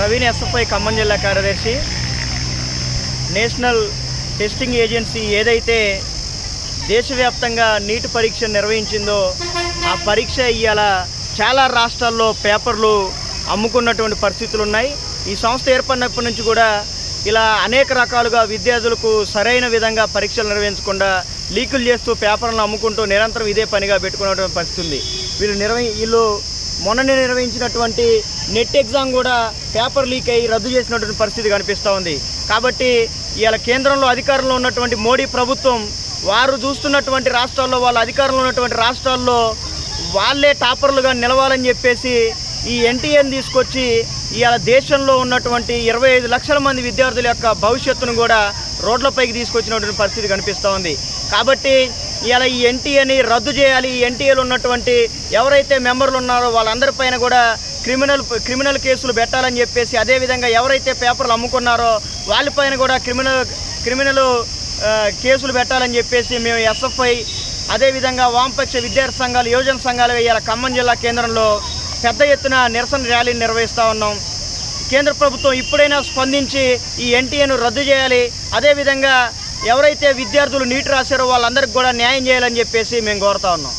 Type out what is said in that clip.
Praveen SFI Khammam జిల్లా కార్యదర్శి. National testing agency ఏదైతే దేశవ్యాప్తంగా నీట్ పరీక్ష నిర్వహించిందో ఆ పరీక్ష ఇవాళ చాలా రాష్ట్రాల్లో పేపర్లు అమ్ముకున్నటువంటి పరిస్థితులు ఉన్నాయి. ఈ సంస్థ ఏర్పడినప్పటి నుంచి కూడా ఇలా అనేక రకాలుగా విద్యార్థులకు సరైన విధంగా పరీక్షలు నిర్వహించకుండా లీకులు చేస్తూ పేపర్లను అమ్ముకుంటూ నిరంతరం ఇదే పనిగా పెట్టుకున్నటువంటి పరిస్థితి ఉంది. వీళ్ళు మొన్ననే నిర్వహించినటువంటి నెట్ ఎగ్జామ్ కూడా పేపర్ లీక్ అయ్యి రద్దు చేసినటువంటి పరిస్థితి కనిపిస్తూ ఉంది. కాబట్టి ఇవాళ కేంద్రంలో అధికారంలో ఉన్నటువంటి మోడీ ప్రభుత్వం వారు చూస్తున్నటువంటి రాష్ట్రాల్లో, వాళ్ళ అధికారంలో ఉన్నటువంటి రాష్ట్రాల్లో వాళ్ళే టాపర్లుగా నిలవాలని చెప్పేసి ఈ ఎన్టీఏని తీసుకొచ్చి ఇవాళ దేశంలో ఉన్నటువంటి 25 లక్షల మంది విద్యార్థుల యొక్క భవిష్యత్తును కూడా రోడ్లపైకి తీసుకొచ్చినటువంటి పరిస్థితి కనిపిస్తూ ఉంది. కాబట్టి ఇవాళ ఈ ఎన్టీఏని రద్దు చేయాలి. ఈ ఎన్టీఏలో ఉన్నటువంటి ఎవరైతే మెంబర్లు ఉన్నారో వాళ్ళందరిపైన కూడా క్రిమినల్ కేసులు పెట్టాలని చెప్పేసి, అదేవిధంగా ఎవరైతే పేపర్లు అమ్ముకున్నారో వాళ్ళపైన కూడా క్రిమినల్ కేసులు పెట్టాలని చెప్పేసి మేము ఎస్ఎఫ్ఐ అదేవిధంగా వామపక్ష విద్యార్థి సంఘాలు, యువజన సంఘాలు ఇవాళ ఖమ్మం జిల్లా కేంద్రంలో పెద్ద ఎత్తున నిరసన ర్యాలీని నిర్వహిస్తూ ఉన్నాం. కేంద్ర ప్రభుత్వం ఇప్పుడైనా స్పందించి ఈ ఎన్టీఏను రద్దు చేయాలి. అదేవిధంగా ఎవరైతే విద్యార్థులు నీట్ రాశారో వాళ్ళందరికీ కూడా న్యాయం చేయాలని చెప్పేసి మేము కోరుతా ఉన్నాం.